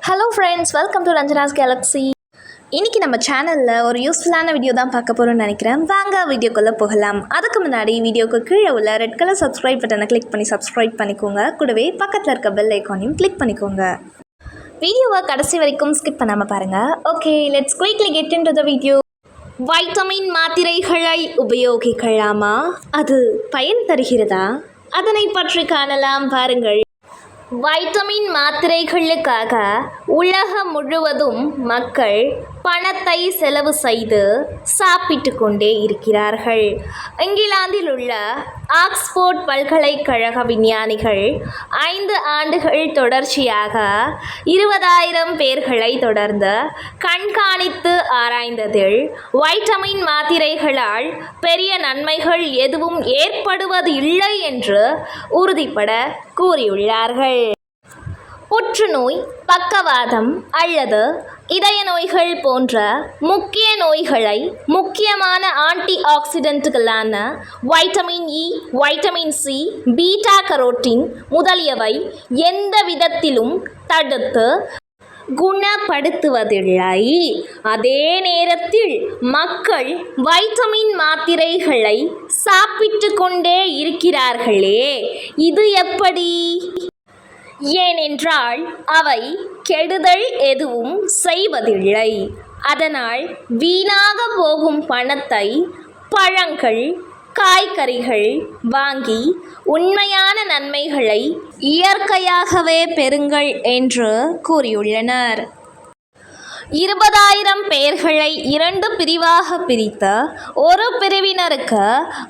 Hello friends, welcome to Ranjana's galaxy. இன்றைக்கி நம்ம சேனலில் ஒரு யூஸ்ஃபுல்லான வீடியோ தான் பார்க்க போகிறோம்னு நினைக்கிறேன். வாங்க வீடியோக்குள்ளே போகலாம். அதுக்கு முன்னாடி வீடியோக்கு கீழே உள்ள ரெட் கலர் சப்ஸ்கிரைப் பட்டனை கிளிக் பண்ணி சப்ஸ்கிரைப் பண்ணிக்கோங்க. கூடவே பக்கத்தில் இருக்க பெல் ஐக்கானையும் கிளிக் பண்ணிக்கோங்க. வீடியோவை கடைசி வரைக்கும் ஸ்கிப் பண்ணாமல் பாருங்கள். Okay, let's quickly get into the video. Vitamin மாத்திரைகளை உபயோகிக்கலாமா? அது பயன் தருகிறதா? அதனை பற்றி காணலாம், பாருங்கள். வைட்டமின் மாத்திரைகளுக்காக உலகம் முழுவதும் மக்கள் பணத்தை செலவு செய்து சாப்பிட்டு கொண்டே இருக்கிறார்கள். இங்கிலாந்தில் உள்ள ஆக்ஸ்போர்ட் பல்கலைக்கழக விஞ்ஞானிகள் 5 ஆண்டுகள் தொடர்ச்சியாக 20,000 பேர்களை தொடர்ந்து கண்காணித்து ஆராய்ந்ததில் வைட்டமின் மாத்திரைகளால் பெரிய நன்மைகள் எதுவும் ஏற்படுவது இல்லை என்று உறுதிபட கூறியுள்ளார்கள். புற்றுநோய், பக்கவாதம் அல்லது இதய நோய்கள் போன்ற முக்கிய நோய்களை முக்கியமான ஆன்டி ஆக்சிடென்ட்டுகளான vitamin E, vitamin C, beta carotene முதலியவை எந்த விதத்திலும் தடுத்து குணப்படுத்துவதில்லை. அதே நேரத்தில் மக்கள் வைட்டமின் மாத்திரைகளை சாப்பிட்டு கொண்டே இருக்கிறார்களே, இது எப்படி? ஏனென்றால் அவை கெடுதல் எதுவும் செய்வதில்லை. அதனால் வீணாக போகும் பணத்தை பழங்கள், காய்கறிகள் வாங்கி உண்மையான நன்மைகளை இயற்கையாகவே பெறுங்கள் என்று கூறியுள்ளனர். 20,000 பேர்களை 2 பிரிவாக பிரித்து ஒரு பிரிவினருக்கு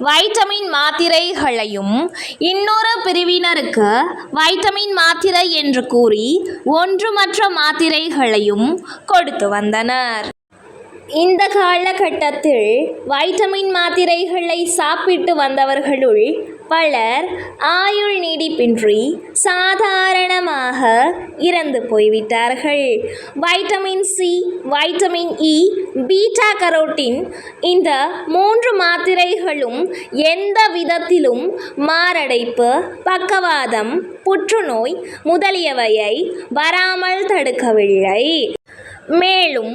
வைட்டமின் மாத்திரைகளையும் இன்னொரு பிரிவினருக்கு வைட்டமின் மாத்திரை என்று கூறி ஒன்றுமற்ற மாத்திரைகளையும் கொடுத்து வந்தனர். இந்த காலகட்டத்தில் வைட்டமின் மாத்திரைகளை சாப்பிட்டு வந்தவர்களுள் பலர் ஆயுள் நீடிப்பின்றி சாதாரணமாக இறந்து போய்விட்டார்கள். Vitamin C, vitamin E, beta carotene இந்த 3 மாத்திரைகளும் எந்த விதத்திலும் மாரடைப்பு, பக்கவாதம், புற்றுநோய் முதலியவையை வராமல் தடுக்கவில்லை. மேலும்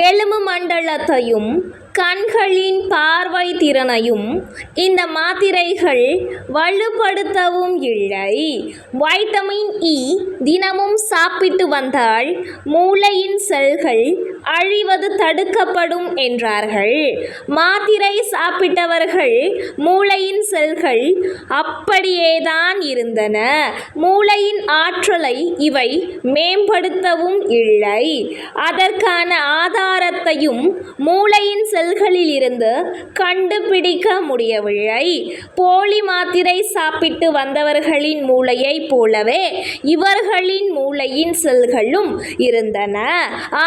எலும்பு மண்டலத்தையும் கண்களின் பார்வை திறனையும் இந்த மாத்திரைகள் வலுப்படுத்தவும் இல்லை. வைட்டமின் இ தினமும் சாப்பிட்டு வந்தால் மூளையின் செல்கள் அழிவது தடுக்கப்படும் என்றார்கள். மாத்திரை சாப்பிட்டவர்கள் மூளையின் செல்கள் அப்படியேதான் இருந்தன. மூளையின் ஆற்றலை இவை மேம்படுத்தவும் இல்லை. அதற்கான ஆதாரத்தையும் மூளையின் செல்களில் இருந்து கண்டுபிடிக்க முடியவில்லை. போலி மாத்திரை சாப்பிட்டு வந்தவர்களின் மூளையைப் போலவே இவர்களின் மூளையின் செல்களும் இருந்தன.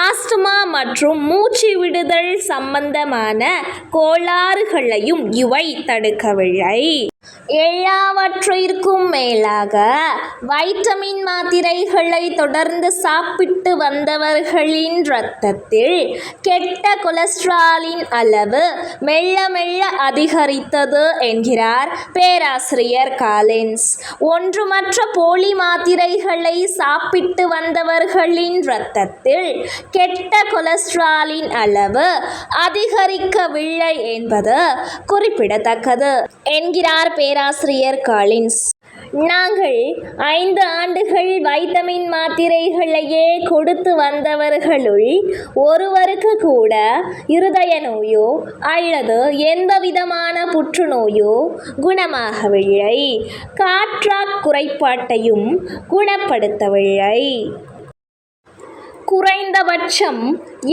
ஆஸ்துமா மற்றும் மூச்சு விடுதல் சம்பந்தமான கோளாறுகளையும் இவை தடுக்கவில்லை. எல்லாவற்றிற்கும் மேலாக வைட்டமின் மாத்திரைகளை தொடர்ந்து சாப்பிட்டு வந்தவர்களின் இரத்தத்தில் கெட்ட கொலஸ்ட்ராலின் அளவு மெல்ல மெல்ல அதிகரித்தது என்கிறார் பேராசிரியர் காலின்ஸ். ஒன்றுமற்ற போலி மாத்திரைகளை சாப்பிட்டு வந்தவர்களின் இரத்தத்தில் கெட்ட கொலஸ்ட்ராலின் அளவு அதிகரிக்கவில்லை என்பது குறிப்பிடத்தக்கது என்கிறார் பேராசிரியர் காலின்ஸ். நாங்கள் 5 ஆண்டுகள் வைட்டமின் மாத்திரைகளையே கொடுத்து வந்தவர்களுள் ஒருவருக்கு கூட இருதய நோயோ அல்லது எந்தவிதமான புற்றுநோயோ குணமாகவில்லை. காற்றாக் குறைபாட்டையும் குணப்படுத்தவில்லை. குறைந்தபட்சம்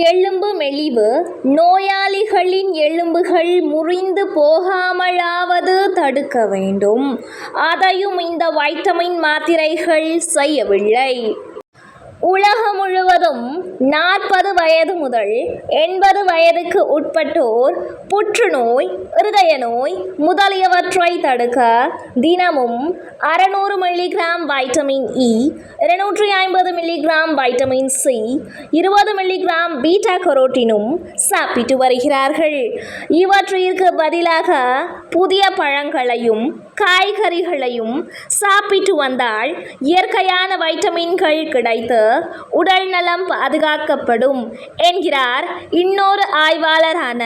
எலும்பு மெலிவு, நோயாளிகளின் எலும்புகள் முறிந்து போகாமலாவது தடுக்க வேண்டும். அதையும் இந்த வைட்டமின் மாத்திரைகள் செய்யவில்லை. உலகம் முழுவதும் 40 வயது முதல் 80 வயதுக்கு உட்பட்டோர் புற்றுநோய், இருதய நோய் முதலியவற்றை தடுக்க தினமும் 600 milligram vitamin E, 250 milligram vitamin C, 20 milligram beta கரோட்டினும் சாப்பிட்டு வருகிறார்கள். இவற்றிற்கு பதிலாக புதிய பழங்களையும் காய்கறிகளையும் சாப்பிட்டு வந்தால் இயற்கையான வைட்டமின்கள் கிடைத்து உடல் நலம் பாதுகாக்கப்படும் என்கிறார் இன்னொரு ஆய்வாளரான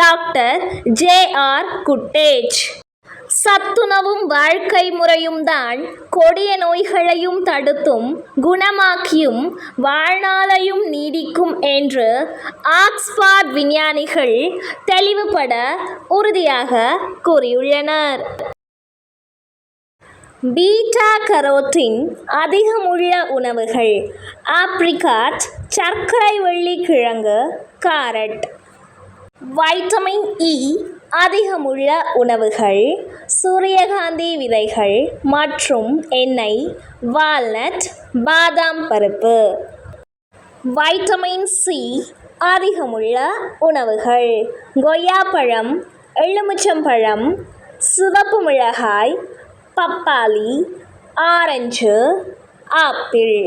டாக்டர் ஜே.ஆர். குட்டேஜ். சத்துணவும் வாழ்க்கை முறையும் தான் கொடிய நோய்களையும் தடுத்தும் குணமாக்கியும் வாழ்நாளையும் நீடிக்கும் என்று ஆக்ஸ்பார்ட் விஞ்ஞானிகள் தெளிவுபட உறுதியாக கூறியுள்ளனர். பீட்டா கரோட்டின் அதிகமுள்ள உணவுகள்: ஆப்ரிகாட், சர்க்கரை வள்ளி கிழங்கு, காரட். வைட்டமின் இ அதிகமுள்ள உணவுகள்: சூரியகாந்தி விதைகள் மற்றும் எண்ணெய், வால்நட், பாதாம் பருப்பு. வைட்டமின் சி அதிகமுள்ள உணவுகள்: கொய்யாப்பழம், எலுமிச்சம்பழம், சிவப்பு மிளகாய், பப்பாளி, ஆரஞ்சு, ஆப்பிள்.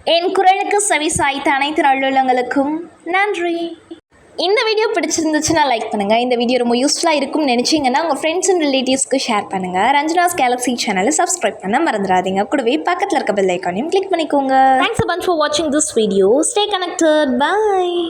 என் குரலுக்கு செவிசாய்த்த அனைத்து நல்லுள்ளங்களுக்கும் நன்றி. இந்த வீடியோ பிடிச்சிருந்துச்சுன்னா லைக் பண்ணுங்கள். இந்த வீடியோ ரொம்ப யூஸ்ஃபுல்லாக இருக்கும்னு நினச்சிங்கன்னா உங்கள் ஃப்ரெண்ட்ஸ் அண்ட் ரிலேட்டிவ்ஸ்க்கு ஷேர் பண்ணுங்கள். ரஞ்சனாஸ் கேலக்ஸி சேனலை சப்ஸ்கிரைப் பண்ண மறந்துடாதீங்க. கூடவே பக்கத்தில் இருக்க பெல் ஐக்கானையும் கிளிக் பண்ணிக்கோங்க. Thanks a bunch for watching this video. Stay connected. Bye.